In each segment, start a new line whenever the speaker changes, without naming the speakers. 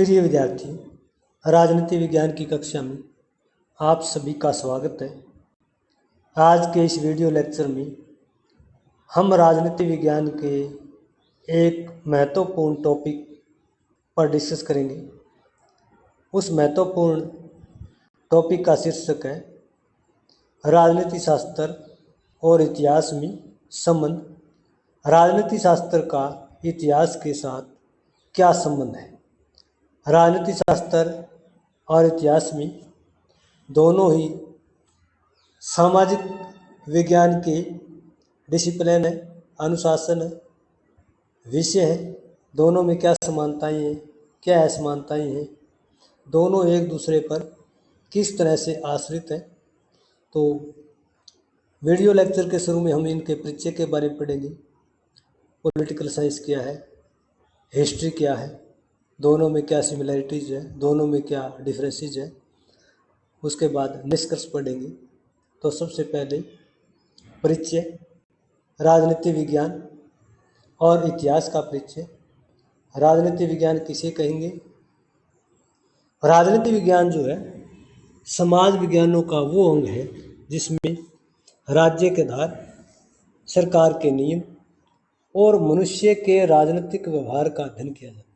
प्रिय विद्यार्थियों, राजनीति विज्ञान की कक्षा में आप सभी का स्वागत है। आज के इस वीडियो लेक्चर में हम राजनीति विज्ञान के एक महत्वपूर्ण टॉपिक पर डिस्कस करेंगे। उस महत्वपूर्ण टॉपिक का शीर्षक है राजनीति शास्त्र और इतिहास में संबंध। राजनीति शास्त्र का इतिहास के साथ क्या संबंध है? राजनीति शास्त्र और इतिहास में दोनों ही सामाजिक विज्ञान के डिसिप्लिन है, अनुशासन है, विषय है। दोनों में क्या समानताएं हैं, क्या असमानताएं हैं, दोनों एक दूसरे पर किस तरह से आश्रित हैं। तो वीडियो लेक्चर के शुरू में हम इनके परिचय के बारे में पढ़ेंगे। पॉलिटिकल साइंस क्या है, हिस्ट्री क्या है, दोनों में क्या सिमिलरिटीज़ है, दोनों में क्या डिफरेंसेस है, उसके बाद निष्कर्ष पढ़ेंगे। तो सबसे पहले परिचय, राजनीति विज्ञान और इतिहास का परिचय। राजनीति विज्ञान किसे कहेंगे? राजनीति विज्ञान जो है समाज विज्ञानों का वो अंग है जिसमें राज्य के आधार, सरकार के नियम और मनुष्य के राजनीतिक व्यवहार का अध्ययन किया जाता है।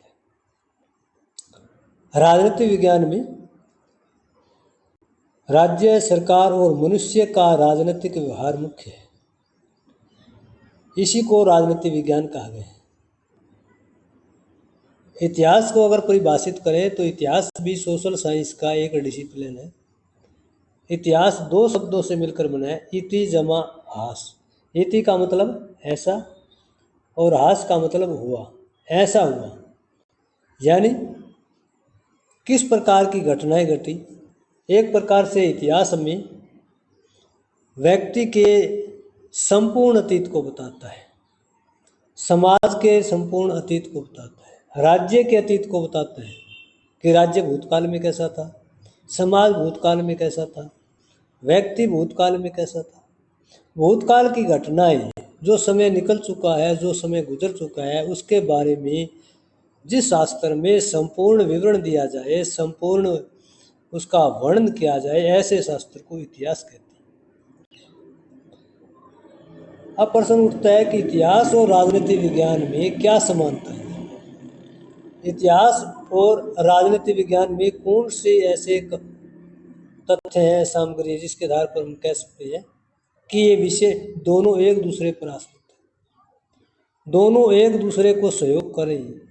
राजनीति विज्ञान में राज्य, सरकार और मनुष्य का राजनीतिक व्यवहार मुख्य है। इसी को राजनीति विज्ञान कहा गया है। इतिहास को अगर परिभाषित करें तो इतिहास भी सोशल साइंस का एक डिसिप्लिन है। इतिहास दो शब्दों से मिलकर बना है, इति जमा हास। इति का मतलब ऐसा और हास का मतलब हुआ, ऐसा हुआ, यानी किस प्रकार की घटनाएं घटी। एक प्रकार से इतिहास में व्यक्ति के संपूर्ण अतीत को बताता है, समाज के संपूर्ण अतीत को बताता है, राज्य के अतीत को बताता है कि राज्य भूतकाल में कैसा था, समाज भूतकाल में कैसा था, व्यक्ति भूतकाल में कैसा था। भूतकाल की घटनाएं, जो समय निकल चुका है, जो समय गुजर चुका है, उसके बारे में जिस शास्त्र में संपूर्ण विवरण दिया जाए, संपूर्ण उसका वर्णन किया जाए, ऐसे शास्त्र को इतिहास कहते हैं। अब प्रश्न उठता है कि इतिहास और राजनीति विज्ञान में क्या समानता है? इतिहास और राजनीति विज्ञान में कौन से ऐसे तथ्य हैं, सामग्री जिसके आधार पर हम कह सकते हैं कि ये विषय दोनों एक दूसरे पर आश्रित है, दोनों एक दूसरे को सहयोग कर रही हैं।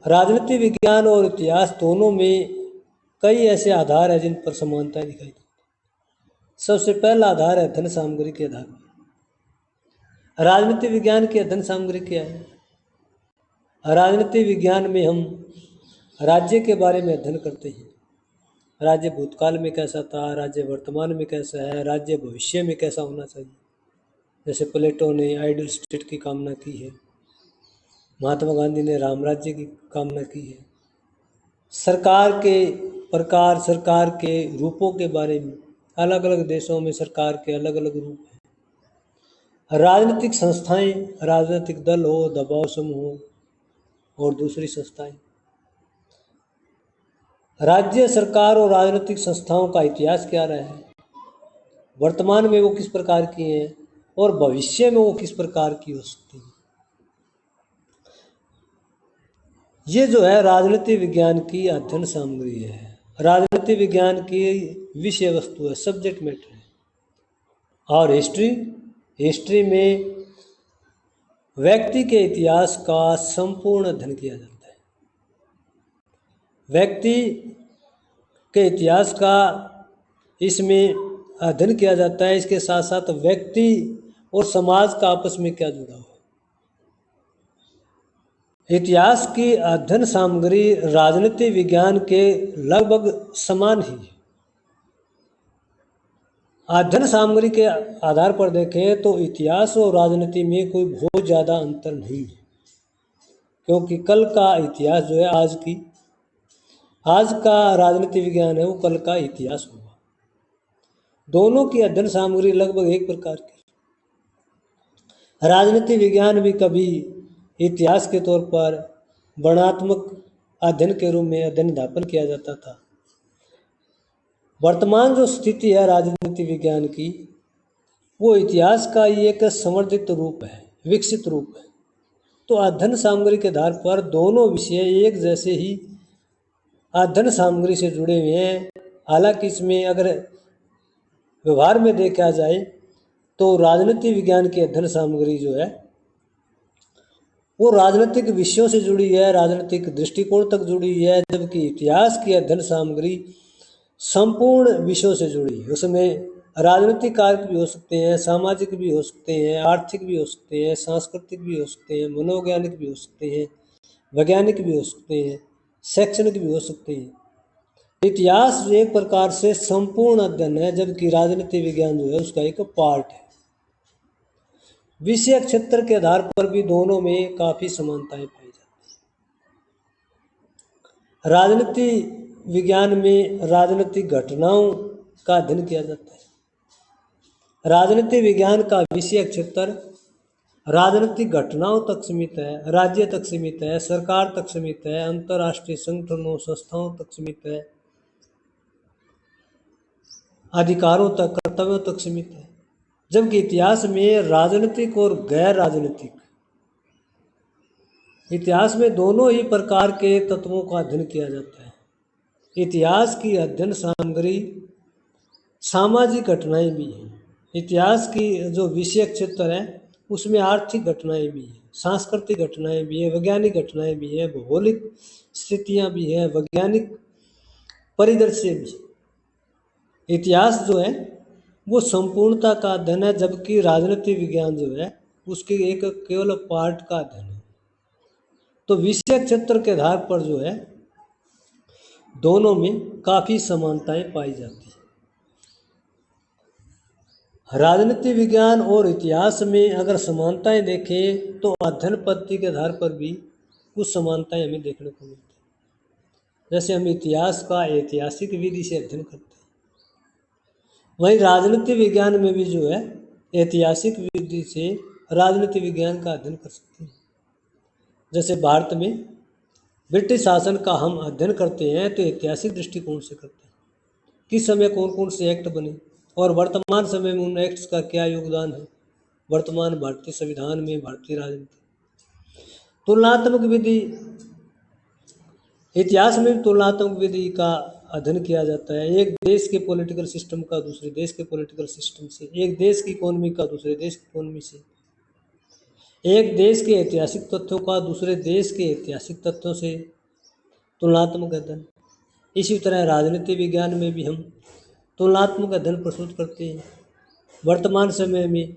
राजनीति विज्ञान और इतिहास दोनों में कई ऐसे आधार हैं जिन पर समानताएं दिखाई देती हैं। सबसे पहला आधार है धन सामग्री के आधार पर। राजनीति विज्ञान की अध्ययन सामग्री क्या है? राजनीति विज्ञान में हम राज्य के बारे में अध्ययन करते हैं। राज्य भूतकाल में कैसा था, राज्य वर्तमान में कैसा है, राज्य भविष्य में कैसा होना चाहिए। जैसे प्लेटो ने आइडियल स्टेट की कामना की है, महात्मा गांधी ने राम राज्य की कामना की है। सरकार के प्रकार, सरकार के रूपों के बारे में अलग अलग देशों में सरकार के अलग अलग रूप हैं। राजनीतिक संस्थाएं, राजनीतिक दल हो, दबाव समूह हो और दूसरी संस्थाएं। राज्य, सरकार और राजनीतिक संस्थाओं का इतिहास क्या रहा है, वर्तमान में वो किस प्रकार की हैं और भविष्य में वो किस प्रकार की हो सकती हैं। ये जो है राजनीति विज्ञान की अध्ययन सामग्री है, राजनीति विज्ञान की विषय वस्तु है, सब्जेक्ट मैटर है। और हिस्ट्री में व्यक्ति के इतिहास का संपूर्ण अध्ययन किया जाता है। व्यक्ति के इतिहास का इसमें अध्ययन किया जाता है। इसके साथ साथ व्यक्ति और समाज का आपस में क्या जुड़ा हुआ है। इतिहास की अध्ययन सामग्री राजनीति विज्ञान के लगभग समान ही है। अध्ययन सामग्री के आधार पर देखें तो इतिहास और राजनीति में कोई बहुत ज़्यादा अंतर नहीं है, क्योंकि कल का इतिहास जो है आज का राजनीति विज्ञान है वो कल का इतिहास होगा। दोनों की अध्ययन सामग्री लगभग एक प्रकार की। राजनीति विज्ञान भी कभी इतिहास के तौर पर वर्णनात्मक अध्ययन के रूप में अध्ययन अध्यापन किया जाता था। वर्तमान जो स्थिति है राजनीति विज्ञान की, वो इतिहास का ही एक संवर्धित रूप है, विकसित रूप है। तो अध्ययन सामग्री के आधार पर दोनों विषय एक जैसे ही अध्ययन सामग्री से जुड़े हुए हैं। हालांकि इसमें अगर व्यवहार में देखा जाए तो राजनीति विज्ञान की अध्ययन सामग्री जो है वो राजनीतिक विषयों से जुड़ी है, राजनीतिक दृष्टिकोण तक जुड़ी है, जबकि इतिहास की अध्ययन सामग्री संपूर्ण विषयों से जुड़ी है। उसमें राजनीतिक कारक भी हो सकते हैं, सामाजिक भी हो सकते हैं, आर्थिक भी हो सकते हैं, सांस्कृतिक भी हो सकते हैं, मनोवैज्ञानिक भी हो सकते हैं, वैज्ञानिक भी हो सकते हैं, शैक्षणिक भी हो सकते हैं। इतिहास एक प्रकार से संपूर्ण अध्ययन है, जबकि राजनीति विज्ञान जो है उसका एक पार्ट है। विषय क्षेत्र के आधार पर भी दोनों में काफी समानताएं पाई जाती हैं। राजनीति विज्ञान में राजनीतिक घटनाओं का अध्ययन किया जाता है। राजनीति विज्ञान का विषय क्षेत्र राजनीतिक घटनाओं तक सीमित है, राज्य तक सीमित है, सरकार तक सीमित है, अंतर्राष्ट्रीय संगठनों संस्थाओं तक सीमित है, अधिकारों तक, कर्तव्यों तक सीमित है। जबकि इतिहास में राजनीतिक और गैर राजनीतिक, इतिहास में दोनों ही प्रकार के तत्वों का अध्ययन किया जाता है। इतिहास की अध्ययन सामग्री सामाजिक घटनाएं भी हैं। इतिहास की जो विषय क्षेत्र है उसमें आर्थिक घटनाएं भी हैं, सांस्कृतिक घटनाएं भी हैं, वैज्ञानिक घटनाएं भी हैं, भौगोलिक स्थितियां भी हैं, वैज्ञानिक परिदृश्य भी। इतिहास जो है वो संपूर्णता का अध्ययन है, जबकि राजनीति विज्ञान जो है उसके एक केवल पार्ट का अध्ययन है। तो विषय क्षेत्र के आधार पर जो है दोनों में काफी समानताएं पाई जाती है। राजनीति विज्ञान और इतिहास में अगर समानताएं देखें तो अध्ययन पद्धति के आधार पर भी कुछ समानताएं हमें देखने को मिलती है। जैसे हम इतिहास का ऐतिहासिक विधि से अध्ययन करते हैं, वहीं राजनीति विज्ञान में भी जो है ऐतिहासिक विधि से राजनीति विज्ञान का अध्ययन कर सकते हैं। जैसे भारत में ब्रिटिश शासन का हम अध्ययन करते हैं तो ऐतिहासिक दृष्टिकोण से करते हैं, किस समय कौन कौन से एक्ट बने और वर्तमान समय में उन एक्ट्स का क्या योगदान है वर्तमान भारतीय संविधान में, भारतीय राजनीति। तुलनात्मक विधि, इतिहास में भी तुलनात्मक विधि का अध्ययन किया जाता है। एक देश के पॉलिटिकल सिस्टम का दूसरे देश के पॉलिटिकल सिस्टम से, एक देश की इकोनॉमी का दूसरे देश की इकोनॉमी से, एक देश के ऐतिहासिक तथ्यों का दूसरे देश के ऐतिहासिक तथ्यों से तुलनात्मक अध्ययन। इसी तरह राजनीति विज्ञान में भी हम तुलनात्मक अध्ययन प्रस्तुत करते हैं। वर्तमान समय में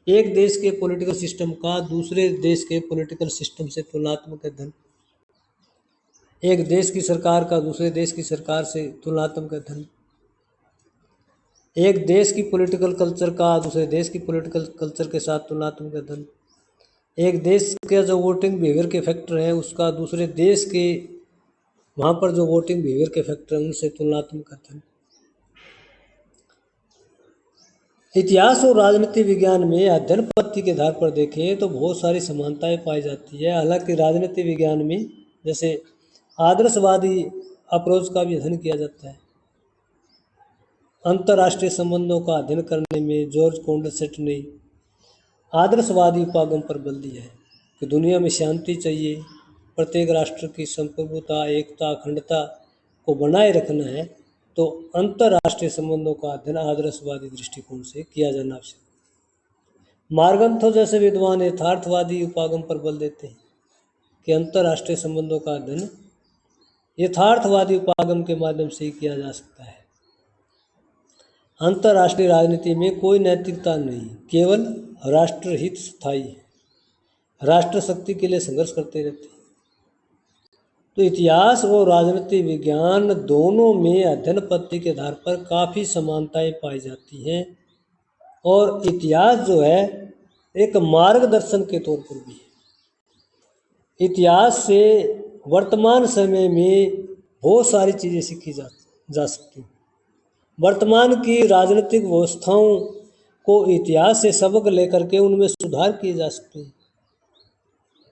एक देश के पॉलिटिकल सिस्टम का दूसरे देश के पॉलिटिकल सिस्टम से तुलनात्मक अध्ययन, एक देश की सरकार का दूसरे देश की सरकार से तुलनात्मक अध्ययन, एक देश की पॉलिटिकल कल्चर का दूसरे देश की पॉलिटिकल कल्चर के साथ तुलनात्मक अध्ययन, एक देश के जो वोटिंग बिहेवियर के फैक्टर हैं उसका दूसरे देश के वहाँ पर जो वोटिंग बिहेवियर के फैक्टर हैं उनसे तुलनात्मक अध्ययन। इतिहास और राजनीति विज्ञान में अध्ययन पद्धति के आधार पर देखें तो बहुत सारी समानताएं पाई जाती है। हालांकि राजनीति विज्ञान में जैसे आदर्शवादी अप्रोच का भी अध्ययन किया जाता है। अंतर्राष्ट्रीय संबंधों का अध्ययन करने में जॉर्ज कॉन्डसेट ने आदर्शवादी उपागम पर बल दिया है कि दुनिया में शांति चाहिए, प्रत्येक राष्ट्र की संप्रभुता, एकता, अखंडता को बनाए रखना है, तो अंतर्राष्ट्रीय संबंधों का अध्ययन आदर्शवादी दृष्टिकोण से किया जाना आवश्यक। मार्गन्थो जैसे विद्वान यथार्थवादी उपागम पर बल देते हैं कि अंतर्राष्ट्रीय संबंधों का अध्ययन यथार्थवादी उपागम के माध्यम से ही किया जा सकता है। अंतर्राष्ट्रीय राजनीति में कोई नैतिकता नहीं, केवल राष्ट्रहित स्थायी है, राष्ट्र शक्ति के लिए संघर्ष करते रहते हैं। तो इतिहास और राजनीति विज्ञान दोनों में अध्ययन पद्धति के आधार पर काफ़ी समानताएं पाई जाती हैं और इतिहास जो है एक मार्गदर्शन के तौर पर भी है। इतिहास से वर्तमान समय में बहुत सारी चीज़ें सीखी जा सकती हैं। वर्तमान की राजनीतिक व्यवस्थाओं को इतिहास से सबक लेकर के उनमें सुधार किए जा सकते हैं।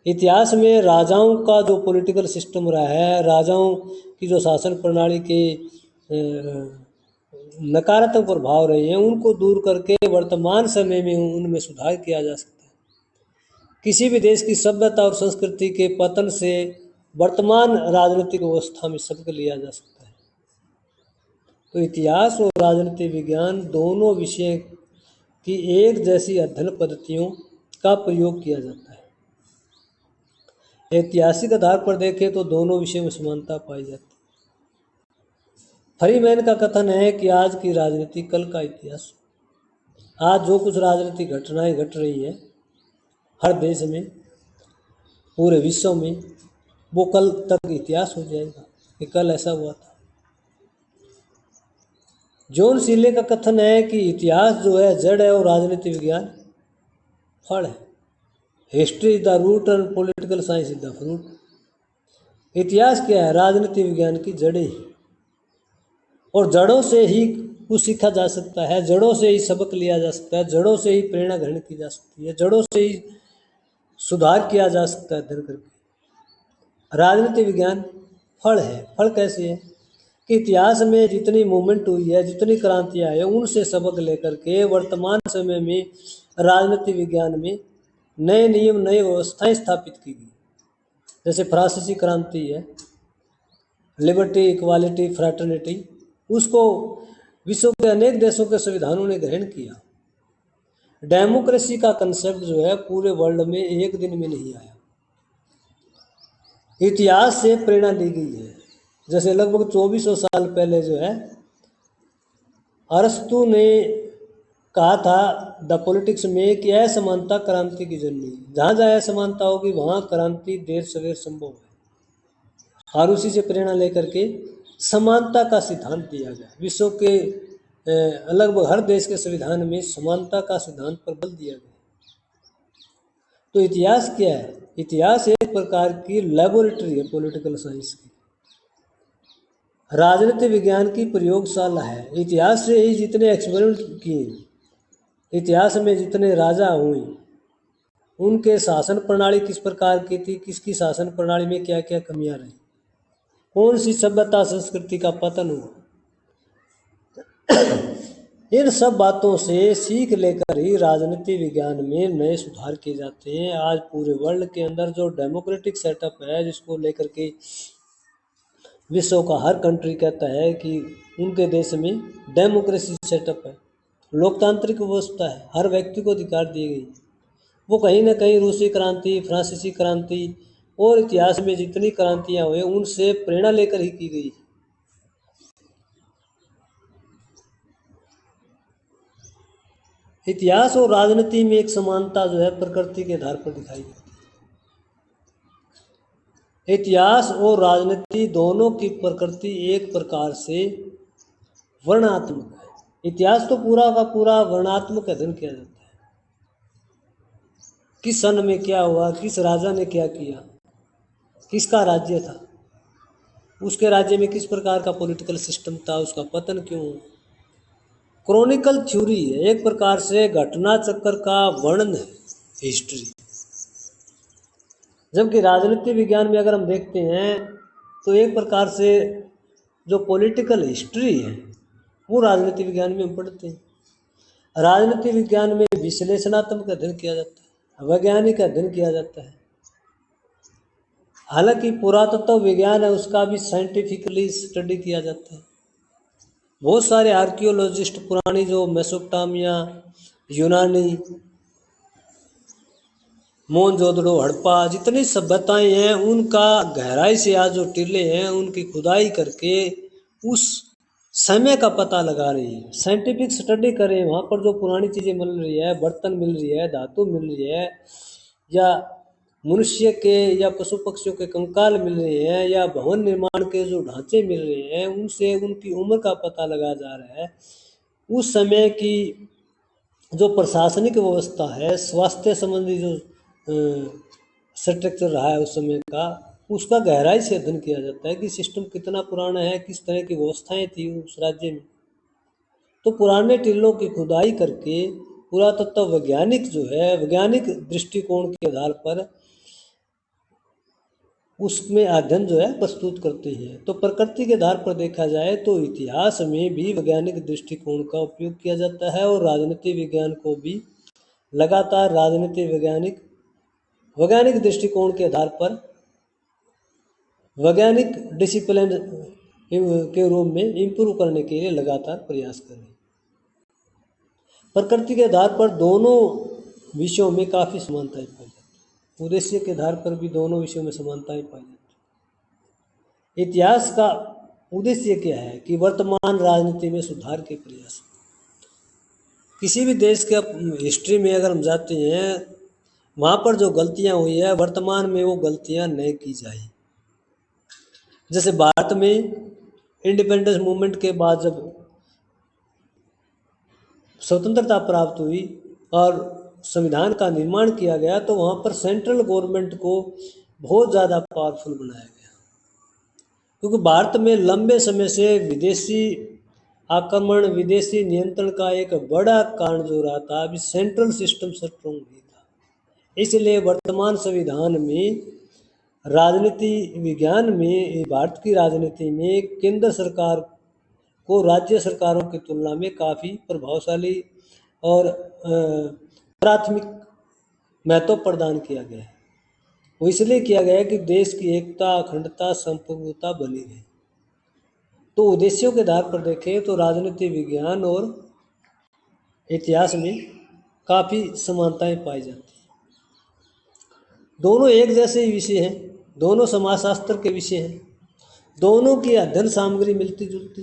इतिहास में राजाओं का जो पॉलिटिकल सिस्टम रहा है, राजाओं की जो शासन प्रणाली के नकारात्मक प्रभाव रहे हैं, उनको दूर करके वर्तमान समय में उनमें सुधार किया जा सकता है। किसी भी देश की सभ्यता और संस्कृति के पतन से वर्तमान राजनीतिक व्यवस्था में सबक लिया जा सकता है। तो इतिहास और राजनीति विज्ञान दोनों विषय की एक जैसी अध्ययन पद्धतियों का प्रयोग किया जाता है। ऐतिहासिक आधार पर देखें तो दोनों विषयों में समानता पाई जाती है। फ्रीमैन का कथन है कि आज की राजनीति कल का इतिहास। आज जो कुछ राजनीतिक घटनाएं घट रही हैं हर देश में, पूरे विश्व में, वो कल तक इतिहास हो जाएगा कि कल ऐसा हुआ था। जॉन सीले का कथन है कि इतिहास जो है जड़ है और राजनीति विज्ञान फल है। History is the root and political science is the fruit. इतिहास क्या है? राजनीति विज्ञान की जड़ें, और जड़ों से ही कुछ सीखा जा सकता है, जड़ों से ही सबक लिया जा सकता है, जड़ों से ही प्रेरणा ग्रहण की जा सकती है, जड़ों से ही सुधार किया जा सकता है अध्ययन करके। राजनीति विज्ञान फल है। फल कैसे है कि इतिहास में जितनी मूवमेंट हुई है, जितनी क्रांतियाँ हैं, उनसे सबक लेकर के वर्तमान समय में राजनीति विज्ञान में नए नियम, नई व्यवस्थाएं स्थापित की गई। जैसे फ्रांसीसी क्रांति है, लिबर्टी, इक्वालिटी, फ्रैटर्निटी, उसको विश्व के अनेक देशों के संविधानों ने ग्रहण किया। डेमोक्रेसी का कंसेप्ट जो है पूरे वर्ल्ड में एक दिन में नहीं आया, इतिहास से प्रेरणा ली गई है। जैसे लगभग 2400 साल पहले जो है अरस्तु ने कहा था द पॉलिटिक्स में कि असमानता क्रांति की जननी। जहाँ जहाँ असमानता होगी वहाँ क्रांति देर सवेर संभव है। और उसी से प्रेरणा लेकर के समानता का सिद्धांत दिया गया। विश्व के लगभग हर देश के संविधान में समानता का सिद्धांत पर बल दिया गया। तो इतिहास क्या है? इतिहास एक प्रकार की लेबोरेटरी है पॉलिटिकल साइंस की, राजनीति विज्ञान की प्रयोगशाला है। इतिहास से ही जितने एक्सपेरिमेंट किए, इतिहास में जितने राजा हुए, उनके शासन प्रणाली किस प्रकार की थी, किसकी शासन प्रणाली में क्या क्या कमियां रही, कौन सी सभ्यता संस्कृति का पतन हुआ, इन सब बातों से सीख लेकर ही राजनीति विज्ञान में नए सुधार किए जाते हैं। आज पूरे वर्ल्ड के अंदर जो डेमोक्रेटिक सेटअप है, जिसको लेकर के विश्व का हर कंट्री कहता है कि उनके देश में डेमोक्रेसी सेटअप है, लोकतांत्रिक व्यवस्था है, हर व्यक्ति को अधिकार दिए गई, वो कहीं ना कहीं रूसी क्रांति, फ्रांसीसी क्रांति और इतिहास में जितनी क्रांतियां हुई उनसे प्रेरणा लेकर ही की गई। इतिहास और राजनीति में एक समानता जो है प्रकृति के आधार पर दिखाई जाती है। इतिहास और राजनीति दोनों की प्रकृति एक प्रकार से वर्णात्मक है। इतिहास तो पूरा का पूरा वर्णात्मक अध्ययन किया जाता है। किस सन में क्या हुआ, किस राजा ने क्या किया, किसका राज्य था, उसके राज्य में किस प्रकार का पॉलिटिकल सिस्टम था, उसका पतन क्यों हुआ। क्रॉनिकल थ्योरी है, एक प्रकार से घटना चक्र का वर्णन है हिस्ट्री। जबकि राजनीति विज्ञान में अगर हम देखते हैं तो एक प्रकार से जो पॉलिटिकल हिस्ट्री है वो राजनीति विज्ञान में हम पढ़ते हैं। राजनीति विज्ञान में विश्लेषणात्मक अध्ययन किया जाता है, वैज्ञानिक अध्ययन किया जाता है। हालांकि पुरातत्व विज्ञान है, उसका भी साइंटिफिकली स्टडी किया जाता है। बहुत सारे आर्कियोलॉजिस्ट पुरानी जो मेसोपोटामिया, यूनानी, मोहनजोदड़ो, हड़प्पा, जितनी सभ्यताएं हैं उनका गहराई से आज जो टीले हैं उनकी खुदाई करके उस समय का पता लगा रही है। साइंटिफिक स्टडी करें, वहाँ पर जो पुरानी चीज़ें मिल रही है, बर्तन मिल रही है, धातु मिल रही है, या मनुष्य के या पशु पक्षियों के कंकाल मिल रहे हैं, या भवन निर्माण के जो ढांचे मिल रहे हैं, उनसे उनकी उम्र का पता लगाया जा रहा है। उस समय की जो प्रशासनिक व्यवस्था है, स्वास्थ्य संबंधी जो स्ट्रक्चर रहा है उस समय का, उसका गहराई से अध्ययन किया जाता है कि सिस्टम कितना पुराना है, किस तरह की व्यवस्थाएं थी उस राज्य में। तो पुराने टीलों की खुदाई करके पुरातत्व वैज्ञानिक जो है, वैज्ञानिक दृष्टिकोण के आधार पर उसमें अध्ययन जो है प्रस्तुत करते हैं। तो प्रकृति के आधार पर देखा जाए तो इतिहास में भी वैज्ञानिक दृष्टिकोण का उपयोग किया जाता है और राजनीति विज्ञान को भी लगातार राजनीति वैज्ञानिक दृष्टिकोण के आधार पर वैज्ञानिक डिसिप्लिन के रूप में इम्प्रूव करने के लिए लगातार प्रयास करें। प्रकृति के आधार पर दोनों विषयों में काफ़ी समानताएं पाई जाती हैं। उद्देश्य के आधार पर भी दोनों विषयों में समानताएं पाई जाती हैं। इतिहास का उद्देश्य क्या है कि वर्तमान राजनीति में सुधार के प्रयास। किसी भी देश के हिस्ट्री में अगर हम जाते हैं, वहाँ पर जो गलतियाँ हुई है वर्तमान में वो गलतियाँ नहीं की जाए। जैसे भारत में इंडिपेंडेंस मूवमेंट के बाद जब स्वतंत्रता प्राप्त हुई और संविधान का निर्माण किया गया तो वहाँ पर सेंट्रल गवर्नमेंट को बहुत ज़्यादा पावरफुल बनाया गया, क्योंकि भारत में लंबे समय से विदेशी आक्रमण, विदेशी नियंत्रण का एक बड़ा कारण जो रहा था, अभी सेंट्रल सिस्टम स्ट्रॉन्ग नहीं था। इसलिए वर्तमान संविधान में राजनीति विज्ञान में भारत की राजनीति में केंद्र सरकार को राज्य सरकारों की तुलना में काफ़ी प्रभावशाली और प्राथमिक महत्व प्रदान किया गया है। वो इसलिए किया गया है कि देश की एकता, अखंडता, संप्रभुता बनी रहे। तो उद्देश्यों के आधार पर देखें तो राजनीति विज्ञान और इतिहास में काफ़ी समानताएं पाई जाती हैं। दोनों एक जैसे विषय हैं, दोनों समाजशास्त्र के विषय हैं, दोनों की अध्ययन सामग्री मिलती जुलती,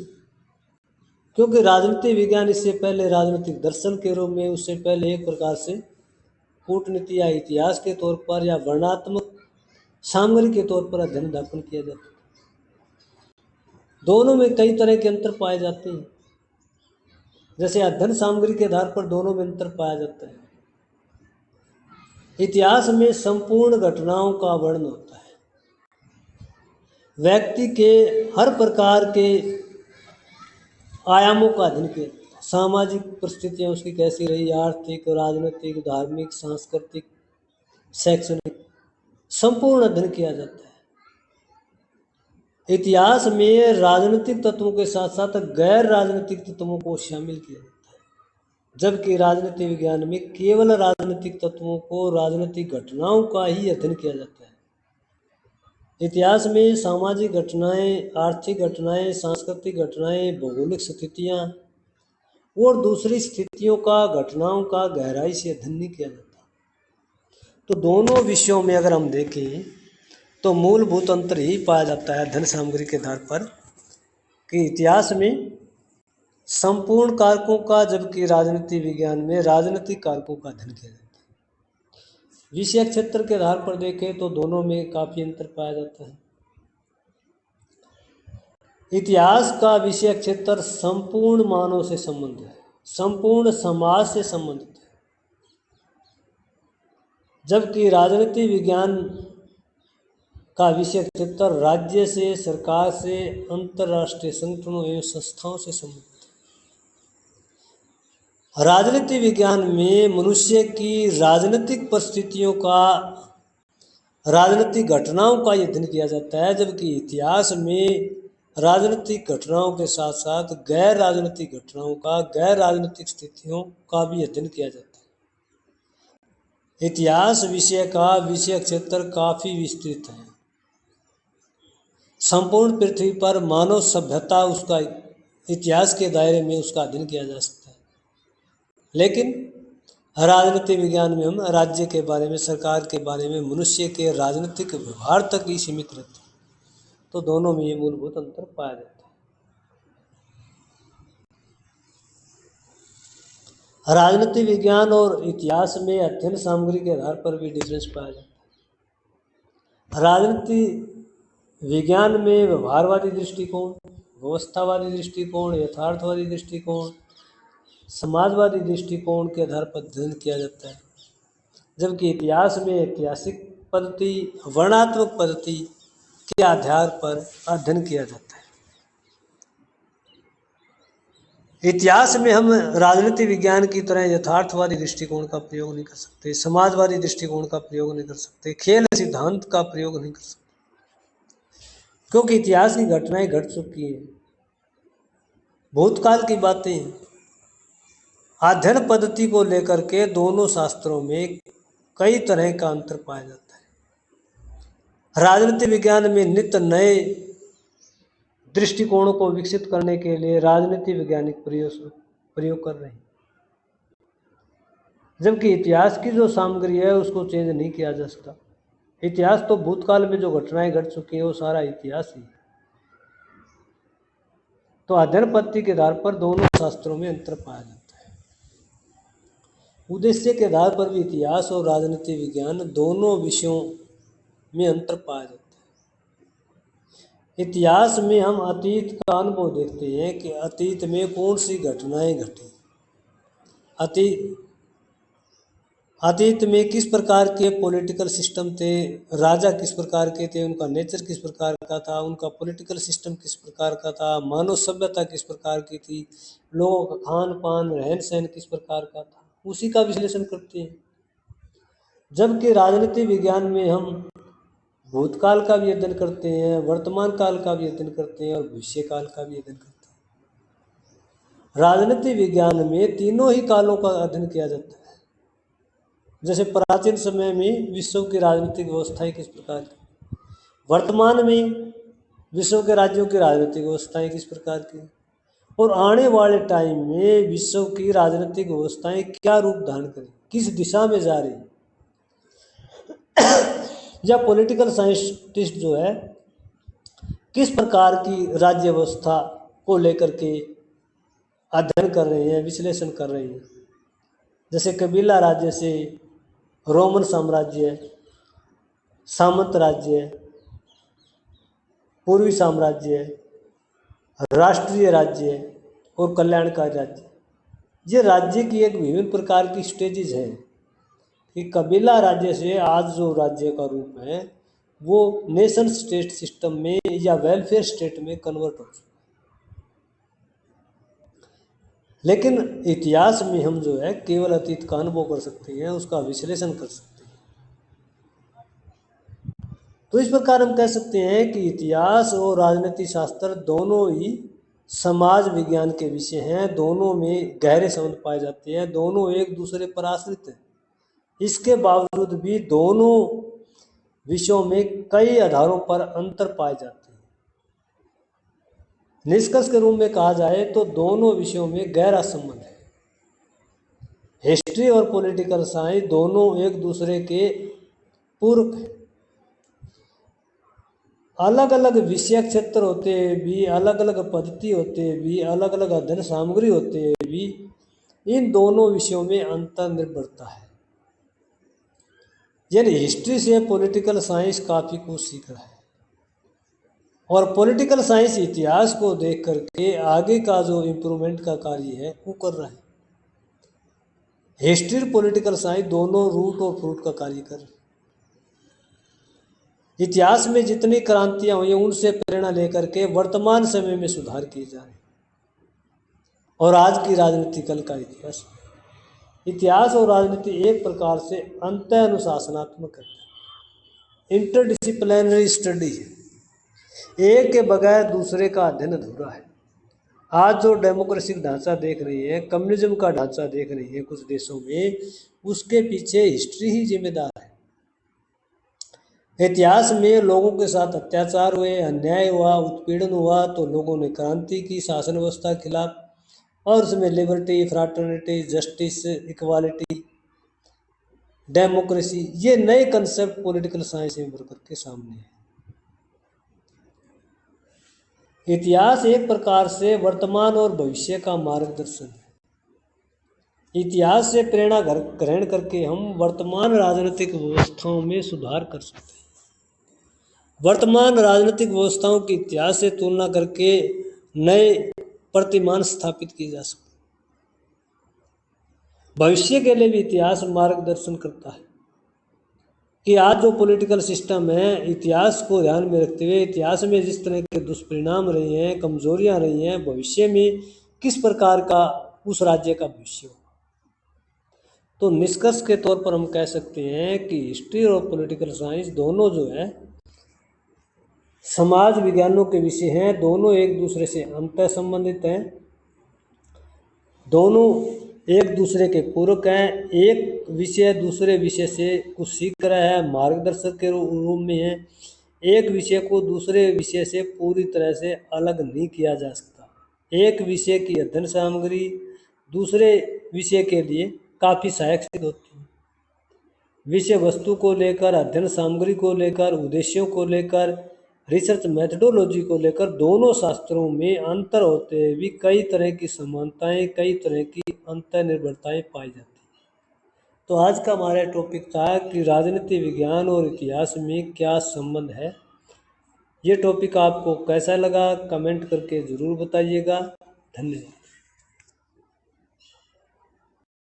क्योंकि राजनीति विज्ञान इससे पहले राजनीतिक दर्शन के रूप में, उससे पहले एक प्रकार से कूटनीति या इतिहास के तौर पर या वर्णनात्मक सामग्री के तौर पर अध्ययन अध्यापन किया जाता है। दोनों में कई तरह के अंतर पाए जाते हैं। जैसे अध्ययन सामग्री के आधार पर दोनों में अंतर पाया जाता है। इतिहास में संपूर्ण घटनाओं का वर्णन होता है, व्यक्ति के हर प्रकार के आयामों का अध्ययन किया जाता है। सामाजिक परिस्थितियाँ उसकी कैसी रही, आर्थिक, राजनीतिक, धार्मिक, सांस्कृतिक, शैक्षणिक, संपूर्ण अध्ययन किया जाता है। इतिहास में राजनीतिक तत्वों के साथ साथ गैर राजनीतिक तत्वों को शामिल किया जाता है, जबकि राजनीति विज्ञान में केवल राजनीतिक तत्वों को, राजनीतिक घटनाओं का ही अध्ययन किया जाता है। इतिहास में सामाजिक घटनाएं, आर्थिक घटनाएं, सांस्कृतिक घटनाएं, भौगोलिक स्थितियां और दूसरी स्थितियों का, घटनाओं का गहराई से अध्ययन नहीं किया जाता। तो दोनों विषयों में अगर हम देखें तो मूलभूत अंतर ही पाया जाता है अध्ययन सामग्री के आधार पर, कि इतिहास में संपूर्ण कारकों का, जबकि राजनीति विज्ञान में राजनीतिक कारकों का अध्ययन किया जाता है। विषय क्षेत्र के आधार पर देखें तो दोनों में काफ़ी अंतर पाया जाता है। इतिहास का विषय क्षेत्र संपूर्ण मानव से संबंधित है, संपूर्ण समाज से संबंधित है, जबकि राजनीति विज्ञान का विषय क्षेत्र राज्य से, सरकार से, अंतर्राष्ट्रीय संगठनों एवं संस्थाओं से संबंधित है। राजनीति विज्ञान में मनुष्य की राजनीतिक परिस्थितियों का, राजनीतिक घटनाओं का अध्ययन किया जाता है, जबकि इतिहास में राजनीतिक घटनाओं के साथ साथ गैर राजनीतिक घटनाओं का, गैर राजनीतिक स्थितियों का भी अध्ययन किया जाता है। इतिहास विषय का विषय क्षेत्र काफ़ी विस्तृत है। संपूर्ण पृथ्वी पर मानव सभ्यता, उसका इतिहास के दायरे में उसका अध्ययन किया जा सकता है। लेकिन राजनीति विज्ञान में हम राज्य के बारे में, सरकार के बारे में, मनुष्य के राजनीतिक व्यवहार तक ही सीमित रहते हैं। तो दोनों में ये मूलभूत अंतर पाया जाता है। राजनीति विज्ञान और इतिहास में अध्ययन सामग्री के आधार पर भी डिफरेंस पाया जाता है। राजनीति विज्ञान में व्यवहारवादी दृष्टिकोण, व्यवस्थावादी दृष्टिकोण, यथार्थवादी दृष्टिकोण, समाजवादी दृष्टिकोण के आधार पर अध्ययन किया जाता है, जबकि इतिहास में ऐतिहासिक पद्धति, वर्णनात्मक पद्धति के आधार पर अध्ययन किया जाता है। इतिहास में हम राजनीति विज्ञान की तरह यथार्थवादी दृष्टिकोण का प्रयोग नहीं कर सकते, समाजवादी दृष्टिकोण का प्रयोग नहीं कर सकते, खेल सिद्धांत का प्रयोग नहीं कर सकते। क्योंकि इतिहास की घटनाएं घट चुकी हैं, भूतकाल की बातें हैं। अध्ययन पद्धति को लेकर के दोनों शास्त्रों में कई तरह का अंतर पाया जाता है। राजनीति विज्ञान में नित्य नए दृष्टिकोणों को विकसित करने के लिए राजनीति वैज्ञानिक प्रयोग कर रहे हैं, जबकि इतिहास की जो सामग्री है उसको चेंज नहीं किया जा सकता। इतिहास तो भूतकाल में जो घटनाएं घट चुकी हैं वो सारा इतिहास ही है। तो अध्ययन पद्धति के आधार पर दोनों शास्त्रों में अंतर पाया जाता है। उद्देश्य के आधार पर भी इतिहास और राजनीति विज्ञान दोनों विषयों में अंतर पाया जाता है। इतिहास में हम अतीत का अनुभव देखते हैं कि अतीत में कौन सी घटनाएं घटी, अतीत में किस प्रकार के पॉलिटिकल सिस्टम थे, राजा किस प्रकार के थे, उनका नेचर किस प्रकार का था, उनका पॉलिटिकल सिस्टम किस प्रकार का था, मानव सभ्यता किस प्रकार की थी, लोगों का खान पान रहन सहन किस प्रकार का था, उसी का विश्लेषण करते हैं। जबकि राजनीति विज्ञान में हम भूतकाल का भी अध्ययन करते हैं, वर्तमान काल का भी अध्ययन करते हैं और भविष्य काल का भी अध्ययन करते हैं। राजनीति विज्ञान में तीनों ही कालों का अध्ययन किया जाता है। जैसे प्राचीन समय में विश्व की राजनीतिक व्यवस्थाएं किस प्रकार की, वर्तमान में विश्व के राज्यों की राजनीतिक व्यवस्थाएं किस प्रकार की, और आने वाले टाइम में विश्व की राजनीतिक व्यवस्थाएं क्या रूप धारण करें, किस दिशा में जा रही। या पॉलिटिकल साइंटिस्ट जो है किस प्रकार की राज्य व्यवस्था को लेकर के अध्ययन कर रहे हैं, विश्लेषण कर रहे हैं। जैसे कबीला राज्य से रोमन साम्राज्य, सामंत राज्य, पूर्वी साम्राज्य, राष्ट्रीय राज्य और कल्याणकारी राज्य, ये राज्य की एक विभिन्न प्रकार की स्टेजेज हैं कि कबीला राज्य से आज जो राज्य का रूप है वो नेशन स्टेट सिस्टम में या वेलफेयर स्टेट में कन्वर्ट हो चुका है। लेकिन इतिहास में हम जो है केवल अतीत का अनुभव कर सकते हैं, उसका विश्लेषण कर सकते हैं। तो इस प्रकार हम कह सकते हैं कि इतिहास और राजनीति शास्त्र दोनों ही समाज विज्ञान के विषय हैं, दोनों में गहरे संबंध पाए जाते हैं, दोनों एक दूसरे पर आश्रित हैं। इसके बावजूद भी दोनों विषयों में कई आधारों पर अंतर पाए जाते हैं। निष्कर्ष के रूप में कहा जाए तो दोनों विषयों में गहरा संबंध है। हिस्ट्री और पॉलिटिकल साइंस दोनों एक दूसरे के पूरक हैं। अलग अलग विषय क्षेत्र होते हुए भी, अलग अलग पद्धति होते हुए भी, अलग अलग अध्ययन सामग्री होते हुए भी इन दोनों विषयों में अंतर निर्भरता है। यानी हिस्ट्री से पॉलिटिकल साइंस काफ़ी कुछ सीख रहा है और पॉलिटिकल साइंस इतिहास को देख करके आगे का जो इम्प्रूवमेंट का कार्य है वो कर रहा है। हिस्ट्री और पॉलिटिकल साइंस दोनों रूट और फ्रूट का कार्य कर रहे हैं। इतिहास में जितनी क्रांतियां हुई उनसे प्रेरणा लेकर के वर्तमान समय में सुधार किए जा रहे हैं और आज की राजनीति कल का इतिहास। इतिहास और राजनीति एक प्रकार से अंत अनुशासनात्मक है, इंटरडिसिप्लिनरी स्टडी है। एक के बगैर दूसरे का अध्ययन अधूरा है। आज जो डेमोक्रेटिक ढांचा देख रही है, कम्युनिज्म का ढांचा देख रही है कुछ देशों में, उसके पीछे हिस्ट्री ही जिम्मेदार है। इतिहास में लोगों के साथ अत्याचार हुए, अन्याय हुआ, उत्पीड़न हुआ तो लोगों ने क्रांति की शासन व्यवस्था के खिलाफ, और उसमें लिबर्टी, फ्राटर्निटी, जस्टिस, इक्वालिटी, डेमोक्रेसी, ये नए कंसेप्ट पॉलिटिकल साइंस में उभर करके सामने है। इतिहास एक प्रकार से वर्तमान और भविष्य का मार्गदर्शन है। इतिहास से प्रेरणा ग्रहण करके हम वर्तमान राजनीतिक व्यवस्थाओं में सुधार कर सकते हैं। वर्तमान राजनीतिक व्यवस्थाओं की इतिहास से तुलना करके नए प्रतिमान स्थापित किए जा सकते हैं। भविष्य के लिए भी इतिहास मार्गदर्शन करता है कि आज जो पॉलिटिकल सिस्टम है, इतिहास को ध्यान में रखते हुए इतिहास में जिस तरह के दुष्परिणाम रहे हैं, कमजोरियां रही हैं, भविष्य में किस प्रकार का उस राज्य का भविष्य होगा। तो निष्कर्ष के तौर पर हम कह सकते हैं कि हिस्ट्री और पॉलिटिकल साइंस दोनों जो है समाज विज्ञानों के विषय हैं, दोनों एक दूसरे से अंतः संबंधित हैं, दोनों एक दूसरे के पूरक हैं। एक विषय दूसरे विषय से कुछ सीख रहा है, मार्गदर्शक के रूप में है। एक विषय को दूसरे विषय से पूरी तरह से अलग नहीं किया जा सकता। एक विषय की अध्ययन सामग्री दूसरे विषय के लिए काफ़ी सहायक सिद्ध होती है। विषय वस्तु को लेकर, अध्ययन सामग्री को लेकर, उद्देश्यों को लेकर, रिसर्च मेथडोलॉजी को लेकर दोनों शास्त्रों में अंतर होते हुए भी कई तरह की समानताएं, कई तरह की अंतर्निर्भरताएं पाई जाती हैं। तो आज का हमारा टॉपिक था कि राजनीति विज्ञान और इतिहास में क्या संबंध है। ये टॉपिक आपको कैसा लगा कमेंट करके ज़रूर बताइएगा। धन्यवाद।